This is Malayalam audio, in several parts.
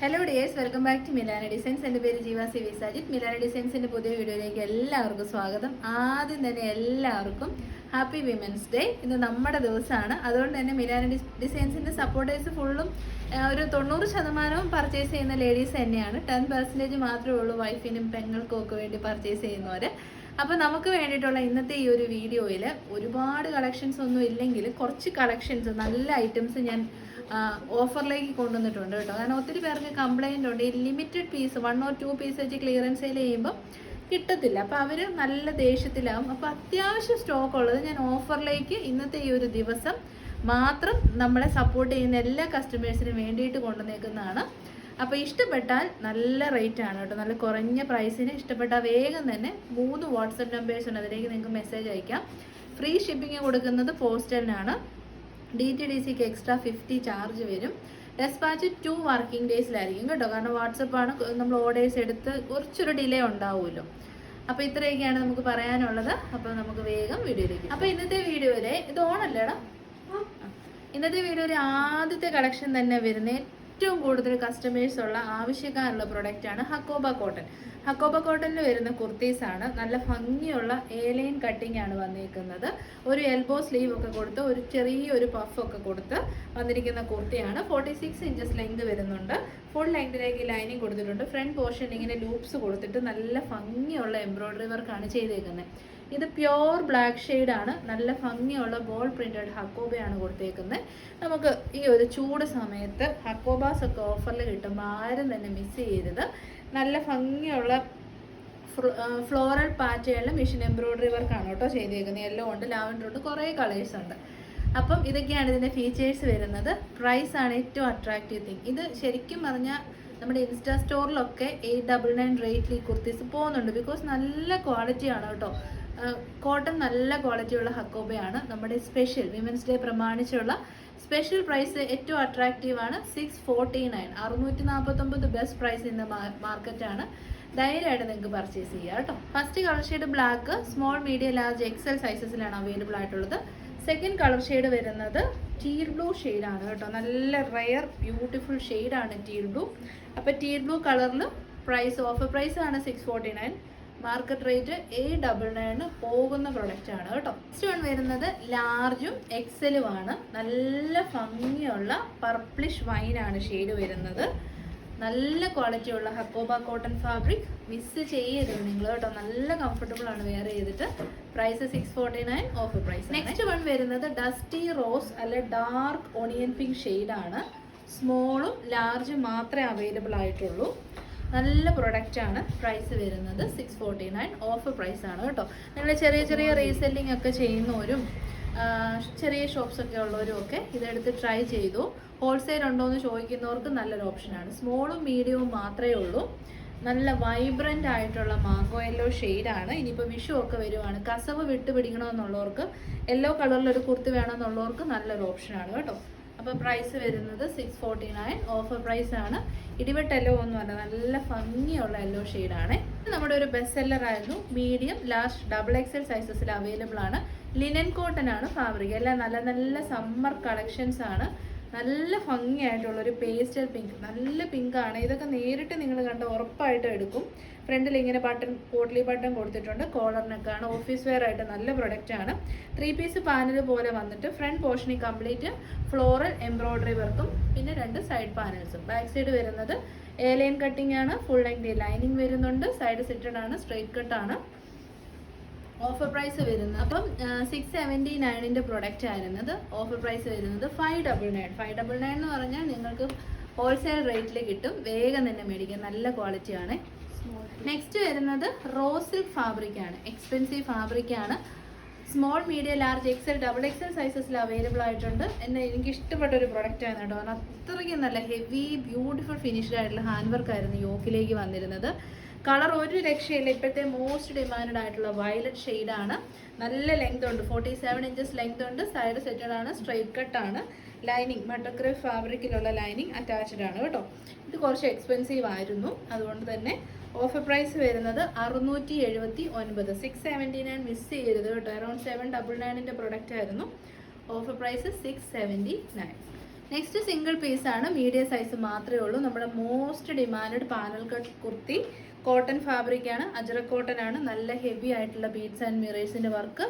Hello dears, welcome back to Milana designs. എൻ്റെ പേര് ജീവ സി വി സാജിത്ത്. മിലാന ഡിസൈൻസിൻ്റെ പുതിയ വീഡിയോയിലേക്ക് എല്ലാവർക്കും സ്വാഗതം. ആദ്യം തന്നെ എല്ലാവർക്കും ഹാപ്പി വിമൻസ് ഡേ. ഇന്ന് നമ്മുടെ ദിവസമാണ്. അതുകൊണ്ട് തന്നെ മിലാന ഡിസൈൻസിൻ്റെ സപ്പോർട്ടേഴ്സ് ഫുള്ളും ഒരു 90% പർച്ചേസ് ചെയ്യുന്ന ലേഡീസ് തന്നെയാണ്. 10% മാത്രമേ ഉള്ളൂ വൈഫിനും പെങ്ങൾക്കും ഒക്കെ വേണ്ടി പർച്ചേസ് ചെയ്യുന്നവർ. അപ്പോൾ നമുക്ക് വേണ്ടിയിട്ടുള്ള ഇന്നത്തെ ഈ ഒരു വീഡിയോയിൽ ഒരുപാട് കളക്ഷൻസ് ഒന്നും ഇല്ലെങ്കിൽ കുറച്ച് കളക്ഷൻസ്, നല്ല ഐറ്റംസ് ഞാൻ ഓഫറിലേക്ക് കൊണ്ടുവന്നിട്ടുണ്ട് കേട്ടോ. കാരണം ഒത്തിരി പേർക്ക് കംപ്ലൈൻ്റ് ഉണ്ട്, ഈ ലിമിറ്റഡ് പീസ് 1 or 2 പീസ് വെച്ച് ക്ലിയറൻസ് സെയിൽ ചെയ്യുമ്പോൾ കിട്ടത്തില്ല. അപ്പോൾ അവർ നല്ല ദേഷ്യത്തിലാവും. അപ്പോൾ അത്യാവശ്യം സ്റ്റോക്ക് ഉള്ളത് ഞാൻ ഓഫറിലേക്ക് ഇന്നത്തെ ഈ ഒരു ദിവസം മാത്രം നമ്മളെ സപ്പോർട്ട് ചെയ്യുന്ന എല്ലാ കസ്റ്റമേഴ്സിനും വേണ്ടിയിട്ട് കൊണ്ടുവന്നേക്കുന്നതാണ്. അപ്പോൾ ഇഷ്ടപ്പെട്ടാൽ നല്ല റേറ്റ് ആണ് കേട്ടോ, നല്ല കുറഞ്ഞ പ്രൈസിന്. ഇഷ്ടപ്പെട്ടാൽ വേഗം തന്നെ 3 വാട്സപ്പ് നമ്പേഴ്സ് ഉണ്ട്, അതിലേക്ക് നിങ്ങൾക്ക് മെസ്സേജ് അയക്കാം. ഫ്രീ ഷിപ്പിംഗ് കൊടുക്കുന്നത് പോസ്റ്റലിനാണ്. DTDCക്ക് എക്സ്ട്രാ 50 ചാർജ് വരും. ഡെസ്പാച്ച് 2 വർക്കിംഗ് ഡേയ്സിലായിരിക്കും കേട്ടോ. കാരണം വാട്സപ്പാണ് നമ്മൾ ഓർഡേഴ്സ് എടുത്ത് കുറച്ചൊരു ഡിലേ ഉണ്ടാവുമല്ലോ. അപ്പോൾ ഇത്രയൊക്കെയാണ് നമുക്ക് പറയാനുള്ളത്. അപ്പോൾ നമുക്ക് വേഗം വീഡിയോയിലേക്ക്. അപ്പോൾ ഇന്നത്തെ വീഡിയോയിലെ ഇത് ഓണല്ലേടാ, ഇന്നത്തെ വീഡിയോയിൽ ആദ്യത്തെ കളക്ഷൻ തന്നെ വരുന്നത് ഏറ്റവും കൂടുതൽ കസ്റ്റമേഴ്സ് ഉള്ള ആവശ്യക്കാരുള്ള പ്രൊഡക്റ്റാണ് ഹക്കോബ കോട്ടൺ. ഹക്കോബ കോട്ടണിൽ വരുന്ന കുർത്തീസാണ്. നല്ല ഭംഗിയുള്ള ലൈൻ കട്ടിംഗ് ആണ് വന്നിരിക്കുന്നത്. ഒരു എൽബോ സ്ലീവ് ഒക്കെ കൊടുത്ത് ഒരു ചെറിയൊരു പഫ് ഒക്കെ കൊടുത്ത് വന്നിരിക്കുന്ന കുർത്തിയാണ്. 46 ഇഞ്ചസ് ലെങ്ത് വരുന്നുണ്ട്. ഫുൾ ലെങ്തിലേക്ക് ലൈനിങ് കൊടുത്തിട്ടുണ്ട്. ഫ്രണ്ട് പോർഷൻ ഇങ്ങനെ ലൂപ്സ് കൊടുത്തിട്ട് നല്ല ഭംഗിയുള്ള എംബ്രോയ്ഡറി വർക്കാണ് ചെയ്തേക്കുന്നത്. ഇത് പ്യോർ ബ്ലാക്ക് ഷെയ്ഡാണ്. നല്ല ഭംഗിയുള്ള ബോൾ പ്രിന്റഡ് ഹക്കോബയാണ് കൊടുത്തേക്കുന്നത്. നമുക്ക് ഈ ഒരു ചൂട് സമയത്ത് ഹക്കോബാസ് ഒക്കെ ഓഫറിൽ കിട്ടുമ്പോൾ ആരും തന്നെ മിസ് ചെയ്യരുത്. നല്ല ഭംഗിയുള്ള ഫ്ലോറൽ പാറ്റേണിൽ മിഷൻ എംബ്രോയ്ഡറി വർക്കാണ് കേട്ടോ ചെയ്തേക്കുന്നത്. യെല്ലോ ഉണ്ട്, ലാവൻഡർ ഉണ്ട്, കുറേ കളേഴ്സ് ഉണ്ട്. അപ്പം ഇതൊക്കെയാണ് ഇതിൻ്റെ ഫീച്ചേഴ്സ് വരുന്നത്. പ്രൈസ് ആണ് ഏറ്റവും അട്രാക്റ്റീവ് തിങ്. ഇത് ശരിക്കും പറഞ്ഞാൽ നമ്മുടെ ഇൻസ്റ്റാ സ്റ്റോറിലൊക്കെ 899 റേറ്റിൽ ഈ കുർത്തീസ് പോകുന്നുണ്ട്. ബിക്കോസ് നല്ല ക്വാളിറ്റിയാണ് കേട്ടോ. കോട്ടൺ നല്ല ക്വാളിറ്റിയുള്ള ഹക്കോബയാണ്. നമ്മുടെ സ്പെഷ്യൽ വിമൻസ് ഡേ പ്രമാണിച്ചുള്ള സ്പെഷ്യൽ പ്രൈസ് ഏറ്റവും അട്രാക്റ്റീവാണ്. 649, 649 ബെസ്റ്റ് പ്രൈസ് ഇൻ ദ മാർക്കറ്റാണ്. ധൈര്യമായിട്ട് നിങ്ങൾക്ക് പർച്ചേസ് ചെയ്യാം കേട്ടോ. First colour shade black, small, medium, large, XL സൈസസിലാണ് അവൈലബിൾ ആയിട്ടുള്ളത്. സെക്കൻഡ് കളർ ഷെയ്ഡ് വരുന്നത് ടീൽ ബ്ലൂ ഷെയ്ഡാണ് കേട്ടോ. നല്ല റെയർ ബ്യൂട്ടിഫുൾ ഷെയ്ഡാണ് ടീൽ ബ്ലൂ. അപ്പോൾ ടീൽ ബ്ലൂ കളറിൽ പ്രൈസ് ഓഫർ പ്രൈസ് ആണ് 649. മാർക്കറ്റ് റേറ്റ് 899 പോകുന്ന പ്രൊഡക്റ്റ് ആണ് കേട്ടോ. നെക്സ്റ്റ് വൺ വരുന്നത് ലാർജും എക്സലുമാണ്. നല്ല ഭംഗിയുള്ള പർപ്പിളിഷ് വൈനാണ് ഷെയ്ഡ് വരുന്നത്. നല്ല ക്വാളിറ്റിയുള്ള ഹക്കോബ കോട്ടൺ ഫാബ്രിക്. മിസ് ചെയ്യരുത് നിങ്ങൾ കേട്ടോ. നല്ല കംഫർട്ടബിൾ ആണ് വെയർ ചെയ്തിട്ട്. Price 649 offer price. Next one വരുന്നത് ഡസ്റ്റി റോസ് അല്ലെ ഡാർക്ക് ഓണിയൻ പിങ്ക് ഷെയ്ഡാണ്. സ്മോളും ലാർജും മാത്രമേ അവൈലബിൾ ആയിട്ടുള്ളൂ. നല്ല പ്രൊഡക്റ്റാണ്. പ്രൈസ് വരുന്നത് 649 ഓഫർ പ്രൈസ് ആണ് കേട്ടോ. നിങ്ങൾ ചെറിയ ചെറിയ റീസെല്ലിംഗ് ഒക്കെ ചെയ്യുന്നവരും ചെറിയ ഷോപ്സ് ഒക്കെ ഉള്ളവരും ഒക്കെ ഇതെടുത്ത് ട്രൈ ചെയ്തു. ഹോൾസെയിൽ ഉണ്ടോ എന്ന് ചോദിക്കുന്നവർക്ക് നല്ലൊരു ഓപ്ഷനാണ്. സ്മോളും മീഡിയവും മാത്രമേ ഉള്ളൂ. നല്ല വൈബ്രൻ്റ് ആയിട്ടുള്ള മാംഗോ യെല്ലോ ഷെയ്ഡാണ്. ഇനിയിപ്പോൾ വിഷു ഒക്കെ വരുവാണ്, കസവ് വിട്ട് പിടിക്കണമെന്നുള്ളവർക്ക്, യെല്ലോ കളറിലൊരു കുർത്തി വേണമെന്നുള്ളവർക്ക് നല്ലൊരു ഓപ്ഷനാണ് കേട്ടോ. അപ്പോൾ പ്രൈസ് വരുന്നത് 649 ഓഫർ പ്രൈസ് ആണ്. ഇടിവെട്ട് യെല്ലോ ഒന്നുമല്ല, നല്ല ഭംഗിയുള്ള യെല്ലോ ഷെയ്ഡാണ്. ഇത് നമ്മുടെ ഒരു ബെസ്റ്റ് സെല്ലർ ആയിരുന്നു. മീഡിയം, ലാർജ്, XXL സൈസസിൽ അവൈലബിൾ ആണ്. ലിനൻ കോട്ടൺ ആണ് ഫാബ്രിക്. എല്ലാം നല്ല നല്ല സമ്മർ കളക്ഷൻസ് ആണ്. നല്ല ഭംഗിയായിട്ടുള്ളൊരു പേസ്റ്റൽ പിങ്ക്, നല്ല പിങ്കാണ്. ഇതൊക്കെ നേരിട്ട് നിങ്ങൾ കണ്ട ഉറപ്പായിട്ടും എടുക്കും. ഫ്രണ്ടിൽ ഇങ്ങനെ ബട്ടൺ, പോട്ട്ലി ബട്ടൺ കൊടുത്തിട്ടുണ്ട്. കോളറിനൊക്കെയാണ്. ഓഫീസ് വെയർ ആയിട്ട് നല്ല പ്രൊഡക്റ്റാണ്. 3 പീസ് പാനൽ പോലെ വന്നിട്ട് ഫ്രണ്ട് പോർഷനിൽ കംപ്ലീറ്റ് ഫ്ലോറൽ എംബ്രോയ്ഡറി വർക്കും പിന്നെ 2 സൈഡ് പാനൽസും. ബാക്ക് സൈഡ് വരുന്നത് ലൈൻ കട്ടിംഗ് ആണ്. ഫുൾ ലെങ്ത് ലൈനിങ് വരുന്നുണ്ട്. സൈഡ് സിറ്റഡ് ആണ്, സ്ട്രെയിറ്റ് കട്ടാണ്. ഓഫർ പ്രൈസ് വരുന്നത് അപ്പം 679ന്റെ പ്രൊഡക്റ്റ് ആയിരുന്നത്. ഓഫർ പ്രൈസ് വരുന്നത് 599. 599 എന്ന് പറഞ്ഞാൽ നിങ്ങൾക്ക് ഹോൾസെയിൽ റേറ്റിൽ കിട്ടും. വേഗം തന്നെ മേടിക്കാം, നല്ല ക്വാളിറ്റിയാണ്. നെക്സ്റ്റ് വരുന്നത് റോ സിൽക്ക് ഫാബ്രിക് ആണ്. എക്സ്പെൻസീവ് ഫാബ്രിക് ആണ്. Small, medium, large, XL, XXL സൈസസിൽ അവൈലബിൾ ആയിട്ടുണ്ട്. എനിക്ക് ഇഷ്ടപ്പെട്ട ഒരു പ്രൊഡക്റ്റ് ആണ് കേട്ടോ. അത്രയ്ക്കും നല്ല ഹെവി ബ്യൂട്ടിഫുൾ ഫിനിഷ്ഡ് ആയിട്ടുള്ള ഹാൻഡ് വർക്ക് ആയിരുന്നു യോക്കിലേക്ക് വന്നിരുന്നത്. കളർ ഒരു രക്ഷയില്ല. ഇപ്പോഴത്തെ മോസ്റ്റ് ഡിമാൻഡ് ആയിട്ടുള്ള വയലറ്റ് ഷെയ്ഡാണ്. നല്ല ലെങ്ത് ഉണ്ട്, 47 ഇഞ്ചസ് ലെങ്ത് ഉണ്ട്. സൈഡ് സെറ്റഡ് ആണ്, സ്ട്രെയിറ്റ് കട്ടാണ്. ലൈനിങ് മട്ടക്രേപ്പ് ഫാബ്രിക്കിലുള്ള ലൈനിങ് അറ്റാച്ച്ഡ് ആണ് കേട്ടോ. ഇത് കുറച്ച് എക്സ്പെൻസീവ് ആയിരുന്നു. അതുകൊണ്ട് തന്നെ ഓഫർ പ്രൈസ് വരുന്നത് 679. 679 മിസ് ചെയ്യരുത് കേട്ടോ. അറൗണ്ട് 799ന്റെ പ്രൊഡക്റ്റ് ആയിരുന്നു. Offer price 679. നെക്സ്റ്റ് സിംഗിൾ പീസാണ്, മീഡിയം സൈസ് മാത്രമേ ഉള്ളൂ. നമ്മുടെ most demand panel cut kurti, cotton ഫാബ്രിക്കാണ്, അജ്രക് കോട്ടൺ ആണ്. നല്ല ഹെവി ആയിട്ടുള്ള ബീഡ്സ് ആൻഡ് മിറേഴ്സിൻ്റെ വർക്ക്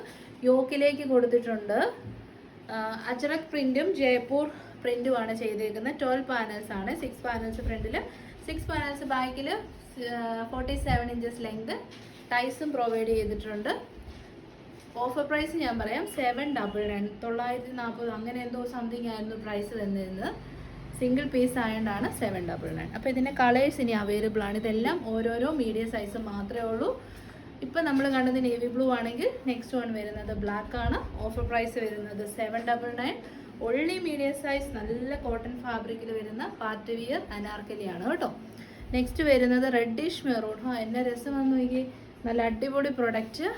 യോക്കിലേക്ക് കൊടുത്തിട്ടുണ്ട്. അജ്രക് പ്രിൻറ്റും ജയ്പൂർ പ്രിൻറ്റുമാണ് ചെയ്തേക്കുന്നത്. 12 പാനൽസ് ആണ്. 6 പാനൽസ് ഫ്രണ്ടിൽ, 6 പാനൽസ് ബാക്കിൽ, 47 ഇഞ്ചസ് ലെങ്ത്. ടൈസും പ്രൊവൈഡ് ചെയ്തിട്ടുണ്ട്. ഓഫർ പ്രൈസ് ഞാൻ പറയാം, 799, 940 അങ്ങനെ എന്തോ സംതിങ് ആയിരുന്നു പ്രൈസ് വന്നിരുന്നത്. സിംഗിൾ പീസ് ആയതുകൊണ്ടാണ് 799. അപ്പോൾ ഇതിൻ്റെ കളേഴ്സ് ഇനി അവൈലബിൾ ആണ്. ഇതെല്ലാം ഓരോരോ മീഡിയം സൈസ് മാത്രമേ ഉള്ളൂ. ഇപ്പം നമ്മൾ കണ്ടത് നേവി ബ്ലൂ ആണെങ്കിൽ നെക്സ്റ്റ് വൺ വരുന്നത് ബ്ലാക്ക് ആണ്. ഓഫർ പ്രൈസ് വരുന്നത് 799. ഒള്ളി മീഡിയം സൈസ് നല്ല കോട്ടൺ ഫാബ്രിക്കിൽ വരുന്ന പാർട്ടി വിയർ അനാർക്കലിയാണ് കേട്ടോ. നെക്സ്റ്റ് വരുന്നത് റെഡിഷ് മെറൂൺ. എന്നെ രസം വന്നു നോക്കി, നല്ല അടിപൊളി പ്രൊഡക്റ്റ്.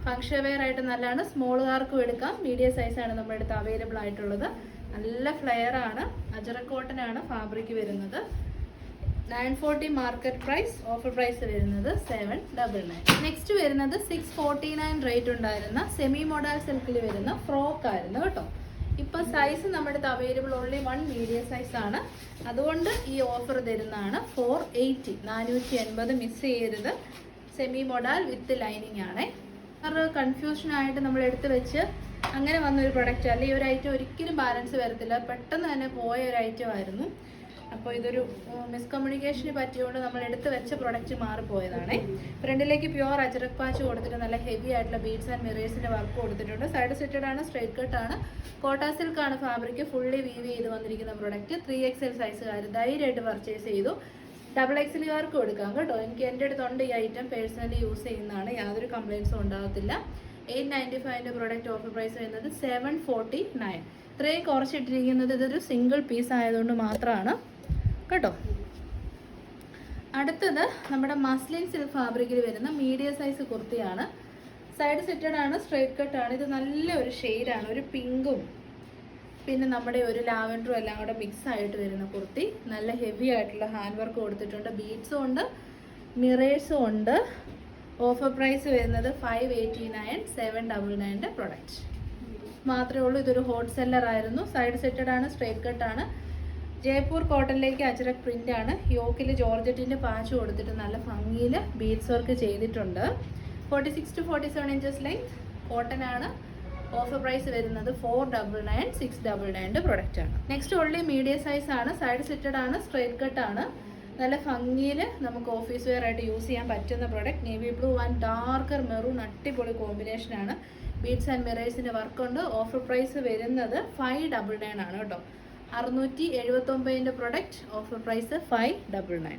ഫങ്ഷൻ വെയർ ആയിട്ട് നല്ലതാണ്. സ്മോളുകാർക്കും എടുക്കാം. മീഡിയം സൈസാണ് നമ്മുടെ അടുത്ത് അവൈലബിൾ ആയിട്ടുള്ളത്. നല്ല ഫ്ലെയർ ആണ്. അജ്രക് കോട്ടൺ ആണ് ഫാബ്രിക് വരുന്നത്. 940 മാർക്കറ്റ് പ്രൈസ്. ഓഫർ പ്രൈസ് വരുന്നത് 799. നെക്സ്റ്റ് വരുന്നത് 649 റേറ്റ് ഉണ്ടായിരുന്ന സെമി മോഡൽ സിൽക്കിൽ വരുന്ന ഫ്രോക്ക് ആയിരുന്നു കേട്ടോ. ഇപ്പോൾ സൈസ് നമ്മുടെ അടുത്ത് അവൈലബിൾ ഓൺലി 1 മീഡിയം സൈസ് ആണ്. അതുകൊണ്ട് ഈ ഓഫർ തരുന്നതാണ് 480, 480. മിസ് ചെയ്യരുത്. സെമി മോഡൽ വിത്ത് ലൈനിങ് ആണ്. അത് കൺഫ്യൂഷനായിട്ട് നമ്മൾ എടുത്ത് വെച്ച് അങ്ങനെ വന്നൊരു പ്രൊഡക്റ്റ് അല്ല. ഈ ഒരു ഐറ്റം ഒരിക്കലും ബാലൻസ് വരത്തില്ല. പെട്ടെന്ന് തന്നെ പോയ ഒരു ഐറ്റം ആയിരുന്നു. അപ്പോൾ ഇതൊരു മിസ്കമ്മ്യൂണിക്കേഷന് പറ്റിയോണ്ട് നമ്മൾ എടുത്ത് വെച്ച പ്രൊഡക്റ്റ് മാറിപ്പോയതാണ്. ഫ്രണ്ടിലേക്ക് പ്യുവർ അജ്രക് പാച്ച് കൊടുത്തിട്ട് നല്ല ഹെവി ആയിട്ടുള്ള ബീഡ്സ് ആൻഡ് മിറേഴ്സിൻ്റെ വർക്ക് കൊടുത്തിട്ടുണ്ട്. സൈഡ് സെറ്റഡ് ആണ്, straight കട്ടാണ്, Kota സിൽക്കാണ് fabric. Fully we've ചെയ്ത് വന്നിരിക്കുന്ന പ്രൊഡക്റ്റ്. 3XL സൈസുകാർ ധൈര്യമായിട്ട് പർച്ചേസ് ചെയ്തു. XXLകാർക്കും എടുക്കാം കേട്ടോ. എനിക്ക് എൻ്റെ അടുത്തുണ്ട് ഈ ഐറ്റം, പേഴ്സണലി യൂസ് ചെയ്യുന്നതാണ്. യാതൊരു കംപ്ലയിൻസും ഉണ്ടാകത്തില്ല. 895 പ്രൊഡക്റ്റ്. ഓഫർ പ്രൈസ് വരുന്നത് 749. ഇത്രയും കുറച്ചിട്ടിരിക്കുന്നത് ഇതൊരു സിംഗിൾ പീസ് ആയതുകൊണ്ട് മാത്രമാണ് കേട്ടോ. അടുത്തത് നമ്മുടെ മസ്ലിൻ സിൽക്ക് ഫാബ്രിക്കിൽ വരുന്ന മീഡിയം സൈസ് കുർത്തിയാണ്. സൈഡ് സെറ്റഡ് ആണ്, സ്ട്രൈറ്റ് കട്ടാണ്. ഇത് നല്ലൊരു ഷെയ്ഡാണ്. ഒരു പിങ്കും പിന്നെ നമ്മുടെ ഒരു ലാവൻഡറും എല്ലാം കൂടെ മിക്സ് ആയിട്ട് വരുന്ന കുർത്തി. നല്ല ഹെവി ആയിട്ടുള്ള ഹാൻഡ് വർക്ക് കൊടുത്തിട്ടുണ്ട്. ബീഡ്സും ഉണ്ട്, മിറേഴ്സും ഉണ്ട്. ഓഫർ പ്രൈസ് വരുന്നത് 589, 799 പ്രൊഡക്റ്റ് മാത്രമേ ഉള്ളൂ. ഇതൊരു ഹോട്ട് സെല്ലർ ആയിരുന്നു. സൈഡ് സെറ്റഡ് ആണ്, സ്ട്രൈറ്റ് കട്ടാണ്. ജയ്പൂർ കോട്ടണിലേക്ക് അജ്രക് പ്രിന്റ് ആണ്. യോക്കിൽ ജോർജറ്റിൻ്റെ പാച്ച് കൊടുത്തിട്ട് നല്ല ഭംഗിയിൽ ബീഡ്സ് വർക്ക് ചെയ്തിട്ടുണ്ട്. 46 to 47 ഇഞ്ചസ് ലെങ്ത്. കോട്ടൺ ആണ്. ഓഫർ പ്രൈസ് വരുന്നത് 499, 699 പ്രൊഡക്റ്റ് ആണ്. നെക്സ്റ്റ് ഓൺലി മീഡിയം സൈസ് ആണ്. സൈഡ് സെറ്റഡ് ആണ്, സ്ട്രൈറ്റ് കട്ട് ആണ്. നല്ല ഭംഗിയിൽ നമുക്ക് ഓഫീസ് വെയർ ആയിട്ട് യൂസ് ചെയ്യാൻ പറ്റുന്ന product. Navy blue and darker maroon അടിപൊളി കോമ്പിനേഷനാണ്. ബീഡ്സ് ആൻഡ് മിറേഴ്സിൻ്റെ വർക്കുണ്ട്. ഓഫർ പ്രൈസ് വരുന്നത് 599 ആണ് കേട്ടോ. 679 പ്രൊഡക്റ്റ്. Offer price 599.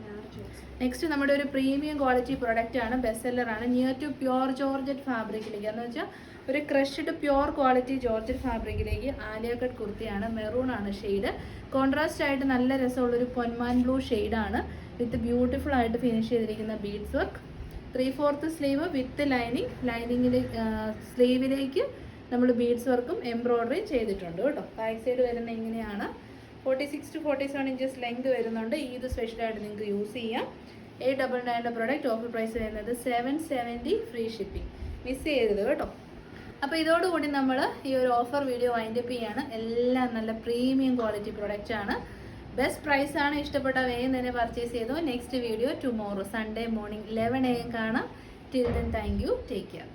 നെക്സ്റ്റ് നമ്മുടെ ഒരു പ്രീമിയം ക്വാളിറ്റി പ്രൊഡക്റ്റ് ആണ്. ബെസ്റ്റ് സെല്ലർ ആണ്. നിയർ ടു പ്യുവർ ജോർജറ്റ് ഫാബ്രിക്കിലേക്ക് എന്ന് വെച്ചാൽ ഒരു ക്രഷ്ഡ് പ്യുവർ ക്വാളിറ്റി ജോർജറ്റ് ഫാബ്രിക്കിലേക്ക് ആലിയ കട്ട് കുർത്തിയാണ്. മെറൂൺ ആണ് ഷെയ്ഡ്. കോൺട്രാസ്റ്റ് ആയിട്ട് നല്ല രസമുള്ളൊരു പൊന്മാൻ ബ്ലൂ ഷെയ്ഡാണ്. വിത്ത് ബ്യൂട്ടിഫുൾ ആയിട്ട് ഫിനിഷ് ചെയ്തിരിക്കുന്ന beads work. 3/4 sleeve with lining. ലൈനിങ്ങിൽ സ്ലീവിലേക്ക് നമ്മൾ ബീഡ്സ് വർക്കും എംബ്രോയ്ഡറിയും ചെയ്തിട്ടുണ്ട് കേട്ടോ. ബാക്ക് സൈഡ് വരുന്ന ഇങ്ങനെയാണ്. 46 to 47 ഇഞ്ചസ് ലെങ്ത് വരുന്നുണ്ട്. ഇത് സ്പെഷ്യലായിട്ട് നിങ്ങൾക്ക് യൂസ് ചെയ്യാം. 899 പ്രൊഡക്റ്റ്. ഓഫർ പ്രൈസ് വരുന്നത് 770, ഫ്രീ ഷിപ്പിംഗ്. മിസ് ചെയ്യരുത് കേട്ടോ. അപ്പോൾ ഇതോടുകൂടി നമ്മൾ ഈ ഒരു ഓഫർ വീഡിയോ വൈൻഡപ്പ് ചെയ്യാണ്. എല്ലാം നല്ല പ്രീമിയം ക്വാളിറ്റി പ്രൊഡക്റ്റ് ആണ്. ബെസ്റ്റ് പ്രൈസ് ആണ്. ഇഷ്ടപ്പെട്ട വേഗം തന്നെ പർച്ചേസ് ചെയ്തു. Next video tomorrow Sunday morning 11 AM കാണാം. Till then thank you. Take care.